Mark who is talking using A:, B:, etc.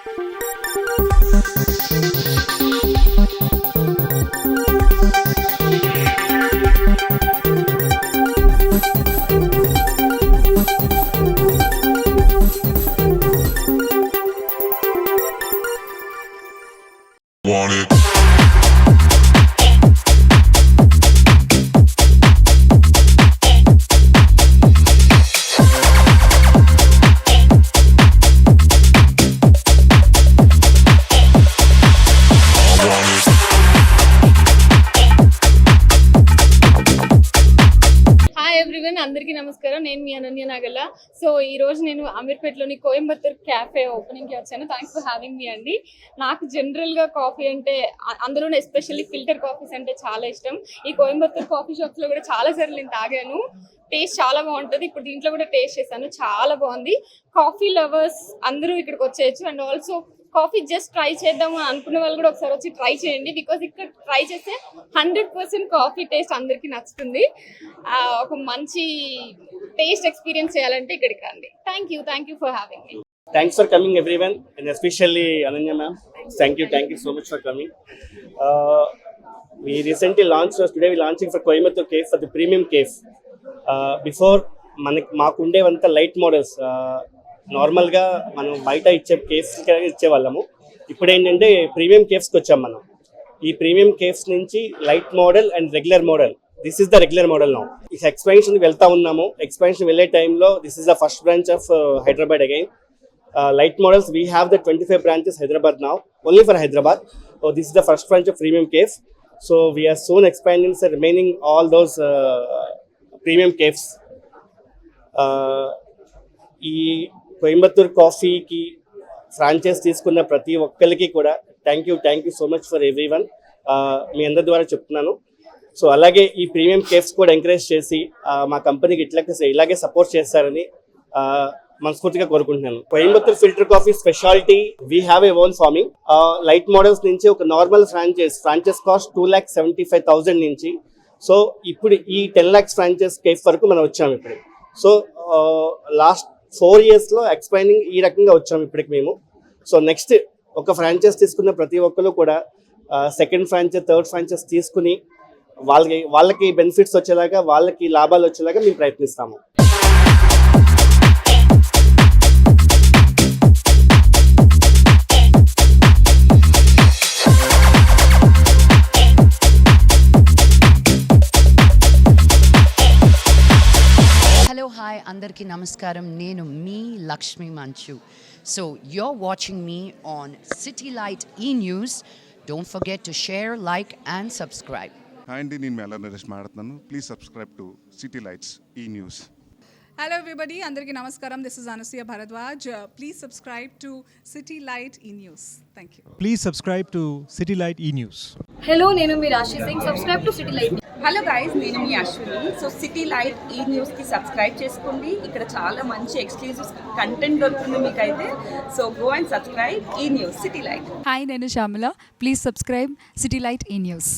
A: Want it.
B: Hi everyone, అందరికీ నమస్కారం. నేను మీ అనన్య నాగల్ల. సో ఈ రోజు నేను అమీర్పేటలోని కోయంబత్తూర్ క్యాఫే ఓపెనింగ్కి వచ్చాను. థ్యాంక్స్ ఫర్ హ్యావింగ్ మీ అండి. నాకు జనరల్గా కాఫీ అంటే, అందులోనే ఎస్పెషల్లీ ఫిల్టర్ కాఫీస్ అంటే చాలా ఇష్టం. ఈ కోయంబత్తూర్ కాఫీ షాప్స్లో కూడా చాలా సార్లు నేను తాగాను. టేస్ట్ చాలా బాగుంటుంది. ఇప్పుడు దీంట్లో కూడా టేస్ట్ చేశాను, చాలా బాగుంది. కాఫీ లవర్స్ అందరూ ఇక్కడికి వచ్చేయచ్చు. And also coffee just try చేద్దాము అనుకునే వాళ్ళు కూడా ఒకసారి వచ్చి ట్రై చేయండి. బికాజ్ ఇక్కడ ట్రై చేస్తే 100% కాఫీ టేస్ట్ అందరికీ నచ్చుతుంది. ఒక మంచి టేస్ట్ ఎక్స్పీరియన్స్ చేయాలంటే ఇక్కడికి రండి. Thank you for having me.
C: Thanks for coming, everyone, and especially Ananya ma'am. Thank you so much for coming. We recently launched, today we're launching for Coimbatore Cave, for the premium cave. Before మాకు ఉండేవంతా light models, నార్మల్గా మనం బయట ఇచ్చే caves ఇచ్చేవాళ్ళము. ఇప్పుడు ఏంటంటే premium కేవ్స్కి వచ్చాం మనం. ఈ ప్రీమియం కేవ్స్ నుంచి light model and regular model, this is the regular model now. ఈ ఎక్స్పాన్షన్ వెళ్తా ఉన్నాము. ఎక్స్పాన్షన్ వెళ్ళే టైంలో this is the first branch of Hyderabad again. Light models, we have the 25 branches Hyderabad now, only for Hyderabad. So this is the first branch of premium cave. So we are soon expanding the remaining all those premium caves. ఈ కోయంబత్తూర్ కాఫీకి franchise తీసుకున్న ప్రతి ఒక్కరికి కూడా thank you so much for everyone. మీ అందరి ద్వారా చెప్తున్నాను. సో అలాగే ఈ ప్రీమియం కేవ్స్ కూడా ఎంకరేజ్ చేసి మా కంపెనీకి ఇలాగే సపోర్ట్ చేస్తారని మనస్ఫూర్తిగా కోరుకుంటున్నాను. Coimbatore filter coffee speciality, we have a own farming. Light models నుంచి ఒక నార్మల్ ఫ్రాంచైజ్ కాస్ట్ 2,75,000 నుంచి, సో ఇప్పుడు ఈ 10 lakhs ఫ్రాంచైజ్ కేఫ్ వరకు మనం వచ్చాము ఇప్పుడు. సో లాస్ట్ 4 yearsలో ఎక్స్పాండింగ్ ఈ రకంగా వచ్చాము ఇప్పటికి మేము. సో నెక్స్ట్ ఒక ఫ్రాంచైజ్ తీసుకున్న ప్రతి ఒక్కరు కూడా సెకండ్ ఫ్రాంచైజ్, థర్డ్ ఫ్రాంచైజ్ తీసుకుని వాళ్ళకి బెనిఫిట్స్ వచ్చేలాగా, వాళ్ళకి లాభాలు వచ్చేలాగా మేము ప్రయత్నిస్తాము.
D: Hi, Andarki Namaskaram. Nenu me Lakshmi Manchu. So you're watching me on City Light E-News. Don't forget to share, like and subscribe.
E: Hi అండి, నేను మేళ నరేష్ మాట్లాడుతున్నాను. Please subscribe to city lights ఈ news.
F: Hello everybody, Andarki Namaskaram. This is Anasuya Bharadwaj. Please subscribe to City Light E-News. Thank you.
G: Please subscribe to City Light E-News.
H: Hello, నేను మీ రాశి Singh. Subscribe to city light.
I: Hello guys, నేను మీ Ashwini. So city light ఈ న్యూస్కి subscribe చేసుకోండి. ఇక్కడ చాలా మంచి exclusive content దొరుకుతుంది మీకైతే. సో గో అండ్ సబ్స్క్రైబ్ ఈ న్యూస్ సిటీ లైట్.
J: హాయ్, నేను Shyamala. Please subscribe city light ఈ న్యూస్.